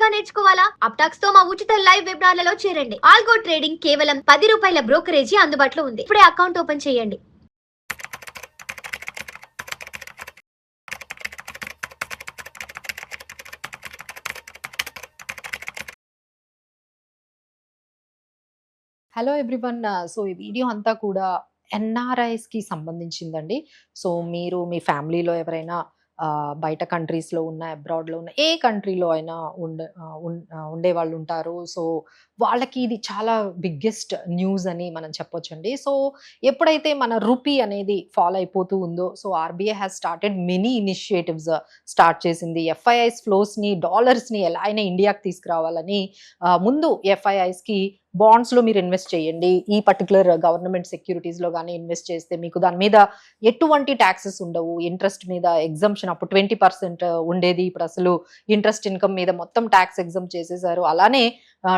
గా నేర్చుకోవాలా? అప్టాక్స్ తో మా ఉచిత లైవ్ వెబినార్లలో చేరండి. ఆల్గో ట్రేడింగ్ కేవలం ₹10 బ్రోకరేజీ అందుబాటులో ఉంది. ఇప్పుడే అకౌంట్ ఓపెన్ చేయండి. Hello everyone. సో ఈ వీడియో అంతా కూడా ఎన్ఆర్ఐస్‌కి సంబంధించిందండి. సో మీరు మీ ఫ్యామిలీలో ఎవరైనా బయట కంట్రీస్‌లో ఉన్న, అబ్రాడ్‌లో ఉన్న, ఏ కంట్రీలో అయినా ఉండేవాళ్ళు ఉంటారు. సో వాళ్ళకి ఇది చాలా బిగ్గెస్ట్ న్యూస్ అని మనం చెప్పొచ్చండి. సో ఎప్పుడైతే మన రూపీ అనేది ఫాల్ అయిపోతూ ఉందో, so RBI has started many initiatives start చేసింది. ఎఫ్ఐఐస్ ఫ్లోస్‌ని, డాలర్స్‌ని ఎలా అయినా ఇండియాకి తీసుకురావాలని ముందు ఎఫ్ఐఐస్‌కి బాండ్స్‌లో మీరు ఇన్వెస్ట్ చేయండి. ఈ పర్టిక్యులర్ గవర్నమెంట్ సెక్యూరిటీస్‌లో గాని ఇన్వెస్ట్ చేస్తే మీకు దాని మీద ఎటువంటి టాక్సెస్ ఉండవు. ఇంట్రెస్ట్ మీద ఎగ్జంప్షన్ అప్పుడు 20% ఉండేది. ఇప్పుడు అసలు ఇంట్రెస్ట్ ఇన్‌కమ్ మీద మొత్తం టాక్స్ ఎగ్జంప్ట్ చేసేసారు. అలానే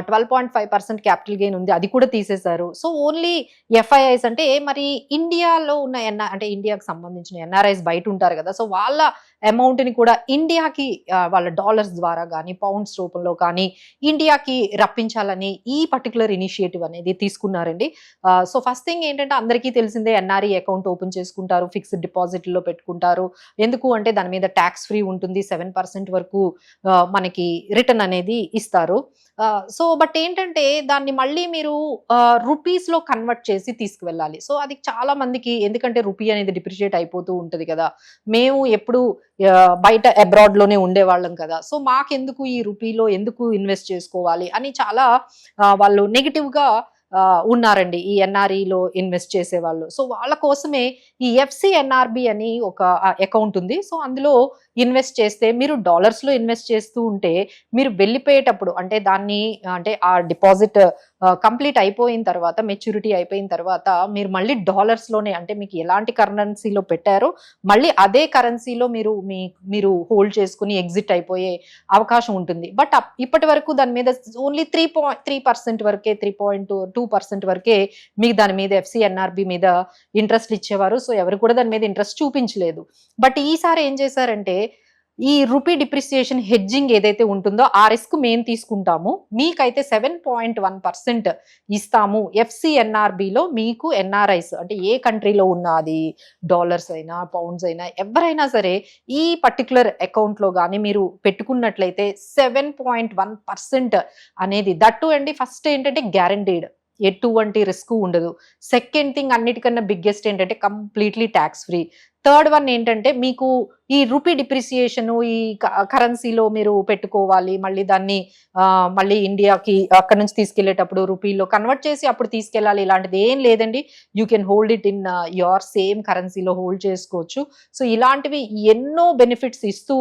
12.5% క్యాపిటల్ గెయిన్ ఉంది. అది కూడా తీసేశారు. సో ఓన్లీ ఎఫ్ఐఐస్ అంటే మరి ఇండియాలో ఉన్న అంటే ఇండియాకి సంబంధించిన ఎన్ఆర్ఐస్ బయట ఉంటారు కదా! సో వాళ్ళ అమౌంట్‌ని కూడా ఇండియాకి వాళ్ళ డాలర్స్ ద్వారా గాని, పౌండ్స్ రూపంలో కానీ ఇండియాకి రప్పించాలని ఈ పర్టిక్యులర్ ఇనిషియేటివ్ అనేది తీసుకున్నారండి. సో ఫస్ట్ థింగ్ ఏంటంటే అందరికీ తెలిసిందే, ఎన్ఆర్ఈ అకౌంట్ ఓపెన్ చేసుకుంటారు. ఫిక్స్డ్ డిపాజిట్‌లో పెట్టుకుంటారు. ఎందుకు అంటే దాని మీద టాక్స్ ఫ్రీ ఉంటుంది. 7% వరకు మనకి రిటర్న్ అనేది ఇస్తారు. సో బట్ ఏంటంటే దాన్ని మళ్ళీ మీరు రూపీస్‌లో కన్వర్ట్ చేసి తీసుకువెళ్ళాలి. సో అది చాలా మందికి, ఎందుకంటే రూపీ అనేది డిప్రిషియేట్ అయిపోతూ ఉంటది కదా! మేము ఎప్పుడు బయట అబ్రాడ్‌లోనే ఉండేవాళ్ళం కదా! సో మాకెందుకు ఈ రూపీలో ఎందుకు ఇన్వెస్ట్ చేసుకోవాలి అని చాలా వాళ్ళు నెగెటివ్‌గా ఉన్నారండి ఈ ఎన్ఆర్ఈలో ఇన్వెస్ట్ చేసేవాళ్ళు. సో వాళ్ళ కోసమే ఈ ఎఫ్‌సిఎన్ఆర్‌బి అని ఒక అకౌంట్ ఉంది. సో అందులో ఇన్వెస్ట్ చేస్తే మీరు డాలర్స్‌లో ఇన్వెస్ట్ చేస్తూ ఉంటే మీరు వెళ్ళిపోయేటప్పుడు అంటే దాన్ని అంటే ఆ డిపాజిట్ కంప్లీట్ అయిపోయిన తర్వాత, మెచ్యూరిటీ అయిపోయిన తర్వాత మీరు మళ్ళీ డాలర్స్‌లోనే, అంటే మీకు ఎలాంటి కరెన్సీలో పెట్టారో మళ్ళీ అదే కరెన్సీలో మీరు హోల్డ్ చేసుకొని ఎగ్జిట్ అయిపోయే అవకాశం ఉంటుంది. బట్ ఇప్పటి వరకు దాని మీద ఓన్లీ 3% వరకే, 3.2% వరకే మీకు దాని మీద ఎఫ్‌సిఎన్ఆర్‌బి మీద ఇంట్రెస్ట్ ఇచ్చేవారు. సో ఎవరు కూడా దాని మీద ఇంట్రెస్ట్ చూపించలేదు. బట్ ఈసారి ఏం చేశారంటే ఈ రూపీ డిప్రిసియేషన్ హెడ్జింగ్ ఏదైతే ఉంటుందో ఆ రిస్క్ మేము తీసుకుంటాము. మీకైతే 7.1% ఇస్తాము. ఎఫ్‌సిఎన్ఆర్‌బిలో మీకు ఎన్ఆర్ఐస్ అంటే ఏ కంట్రీలో ఉన్న, అది డాలర్స్ అయినా, పౌండ్స్ అయినా, ఎవరైనా సరే ఈ పర్టిక్యులర్ అకౌంట్‌లో గాని మీరు పెట్టుకున్నట్లయితే 7.1% అనేది, దట్టు అండి ఫస్ట్ ఏంటంటే గ్యారంటీడ్, ఎటువంటి రిస్క్ ఉండదు. సెకండ్ థింగ్, అన్నిటికన్నా బిగ్గెస్ట్ ఏంటంటే completely tax free. Third one ఏంటంటే మీకు ఈ రూపీ డిప్రిసియేషన్ ఈ కరెన్సీలో మీరు పెట్టుకోవాలి, మళ్ళీ దాన్ని మళ్ళీ ఇండియాకి అక్కడ నుంచి తీసుకెళ్లేటప్పుడు రూపీలో కన్వర్ట్ చేసి అప్పుడు తీసుకెళ్ళాలి, ఇలాంటిది ఏం లేదండి. You can hold it in your same కరెన్సీలో హోల్డ్ చేసుకోవచ్చు. సో ఇలాంటివి ఎన్నో బెనిఫిట్స్ ఇస్తూ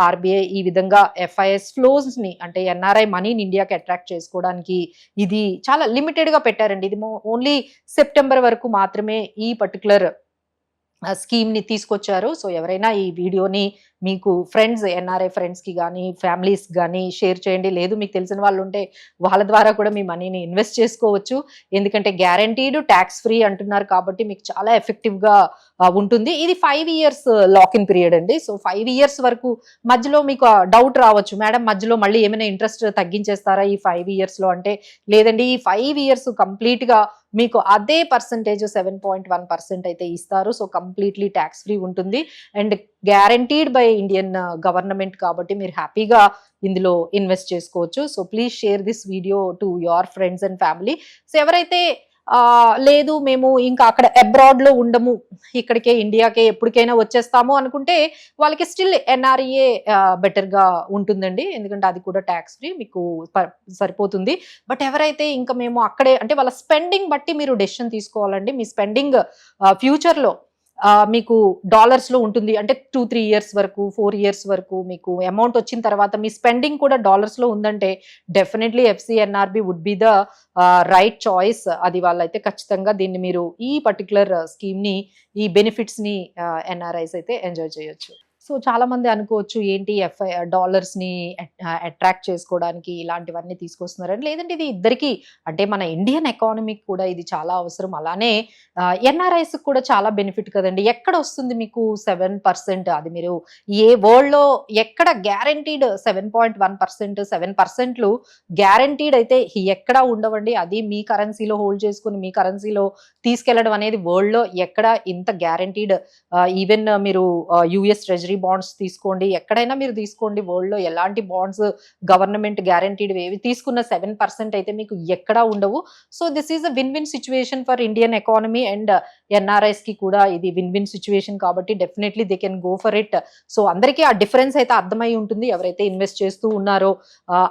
ఆర్బీఐ ఈ విధంగా ఎఫ్ఐఎస్ ఫ్లోస్ ని, అంటే ఎన్ఆర్ఐ మనీని ఇండియాకి అట్రాక్ట్ చేసుకోవడానికి ఇది చాలా లిమిటెడ్ గా పెట్టారండి. ఇది ఓన్లీ సెప్టెంబర్ వరకు మాత్రమే ఈ పర్టికులర్ స్కీమ్ ని తీసుకొచ్చారు. సో ఎవరైనా ఈ వీడియోని మీకు ఫ్రెండ్స్, ఎన్ఆర్ఐ ఫ్రెండ్స్ కి కానీ, ఫ్యామిలీస్ కానీ షేర్ చేయండి. లేదు మీకు తెలిసిన వాళ్ళు ఉంటే వాళ్ళ ద్వారా కూడా మీ మనీని ఇన్వెస్ట్ చేసుకోవచ్చు. ఎందుకంటే గ్యారంటీడ్ ట్యాక్స్ ఫ్రీ అంటున్నారు కాబట్టి మీకు చాలా ఎఫెక్టివ్ గా ఉంటుంది. ఇది 5 years లాక్ ఇన్ పీరియడ్ అండి. సో 5 years వరకు మధ్యలో మీకు డౌట్ రావచ్చు, మేడం మధ్యలో మళ్ళీ ఏమైనా ఇంట్రెస్ట్ తగ్గించేస్తారా ఈ 5 years లో అంటే, లేదండి ఈ 5 years కంప్లీట్ గా మీకు అదే పర్సంటేజ్ 7.1% అయితే ఇస్తారు. సో కంప్లీట్లీ ట్యాక్స్ ఫ్రీ ఉంటుంది and guaranteed by Indian government కాబట్టి మీరు హ్యాపీగా ఇందులో ఇన్వెస్ట్ చేసుకోవచ్చు. So please share this video to your friends and family. So ఎవరైతే లేదు మేము ఇంకా అక్కడ అబ్రాడ్ లో ఉండము, ఇక్కడికే ఇండియాకే ఎప్పటికైనా వచ్చేస్తాము అనుకుంటే వాళ్ళకి స్టిల్ ఎన్ఆర్ఈఏ బెటర్ గా ఉంటుందండి. ఎందుకంటే అది కూడా ట్యాక్స్ ఫ్రీ, మీకు సరిపోతుంది. బట్ ఎవరైతే ఇంకా మేము అక్కడే అంటే వాళ్ళ స్పెండింగ్ బట్టి మీరు డెసిషన్ తీసుకోవాలండి. మీ స్పెండింగ్ ఫ్యూచర్ లో మీకు డాలర్స్ లో ఉంటుంది అంటే 2-3 years వరకు, 4 years వరకు మీకు అమౌంట్ వచ్చిన తర్వాత మీ స్పెండింగ్ కూడా డాలర్స్ లో ఉందంటే definitely FCNRB would be the right choice. అది వాళ్ళైతే ఖచ్చితంగా దీన్ని మీరు ఈ పర్టికులర్ స్కీమ్ ని, ఈ బెనిఫిట్స్ ని ఎన్ఆర్ఐస్ అయితే ఎంజాయ్ చేయొచ్చు. సో చాలా మంది అనుకోవచ్చు ఏంటి డాలర్స్ ని అట్రాక్ట్ చేసుకోవడానికి ఇలాంటివన్నీ తీసుకొస్తున్నారని. లేదంటే ఇది ఇద్దరికి, అంటే మన ఇండియన్ ఎకానమీకి కూడా ఇది చాలా అవసరం. అలానే ఎన్ఆర్ఐస్ కూడా చాలా బెనిఫిట్ కదండి. ఎక్కడ వస్తుంది మీకు 7%? అది మీరు ఏ వరల్డ్ లో ఎక్కడ గ్యారంటీడ్ 7.1%, 7% గ్యారంటీడ్ అయితే ఎక్కడా ఉండవండి. అది మీ కరెన్సీలో హోల్డ్ చేసుకుని మీ కరెన్సీలో తీసుకెళ్లడం అనేది వరల్డ్ లో ఎక్కడ ఇంత గ్యారంటీడ్. ఈవెన్ మీరు యుఎస్ ట్రెజరీ బాండ్స్ తీసుకోండి, ఎక్కడైనా మీరు తీసుకోండి, వరల్డ్ లో ఎలాంటి బాండ్స్ గవర్నమెంట్ గ్యారంటీడ్ ఏవి తీసుకున్న 7% అయితే మీకు ఎక్కడా ఉండవు. So this is a win win situation for Indian economy and NRIs కి కూడా ఇది విన్ విన్ సిచ్యువేషన్ కాబట్టి definitely they can go for it. So అందరికీ ఆ డిఫరెన్స్ అయితే అర్థమై ఉంటుంది ఎవరైతే ఇన్వెస్ట్ చేస్తూ ఉన్నారో.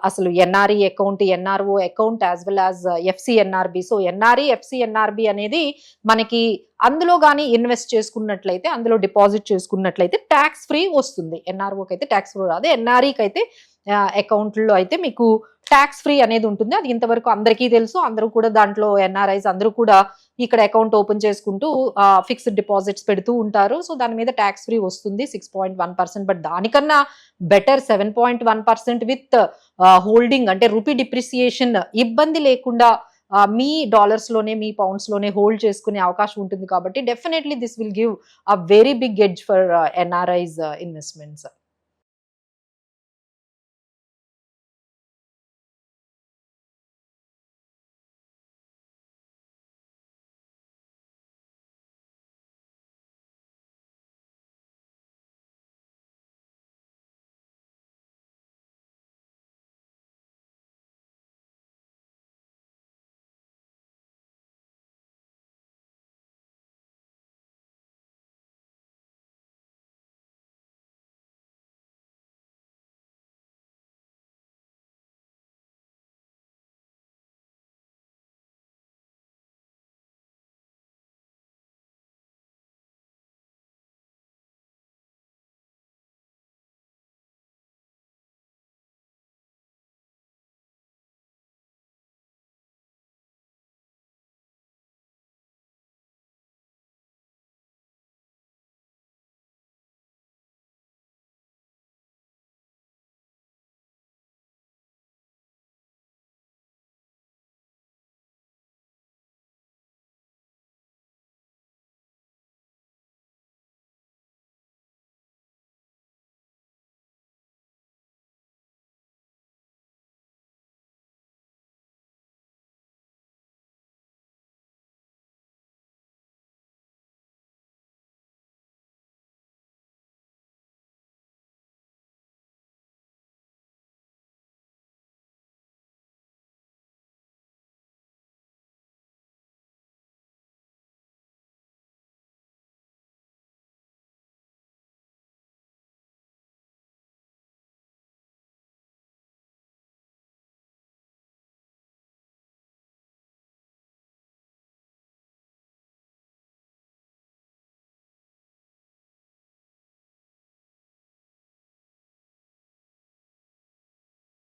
అసలు NRE account, NRO account as well as FCNRB. So NRE FCNRB అనేది మనకి అందులో కానీ ఇన్వెస్ట్ చేసుకున్నట్లయితే, అందులో డిపాజిట్ చేసుకున్నట్లయితే ట్యాక్స్ ఫ్రీ వస్తుంది. ఎన్ఆర్ఓకి అయితే ట్యాక్స్ ఫ్రీ రాదు, ఎన్ఆర్ఈకి అయితే అకౌంట్లో అయితే మీకు ట్యాక్స్ ఫ్రీ అనేది ఉంటుంది. అది ఇంతవరకు అందరికీ తెలుసు. అందరూ కూడా దాంట్లో ఎన్ఆర్ఐస్ అందరూ కూడా ఇక్కడ అకౌంట్ ఓపెన్ చేసుకుంటూ ఫిక్స్డ్ డిపాజిట్స్ పెడుతూ ఉంటారు. సో దాని మీద ట్యాక్స్ ఫ్రీ వస్తుంది 6.1%. బట్ దానికన్నా బెటర్ 7.1% విత్ హోల్డింగ్, అంటే రూపీ డిప్రిసియేషన్ ఇబ్బంది లేకుండా మీ డాలర్స్ లోనే మీ పౌండ్స్ లోనే హోల్డ్ చేసుకునే అవకాశం ఉంటుంది. కాబట్టి definitely this will give a very big edge for NRIs investments.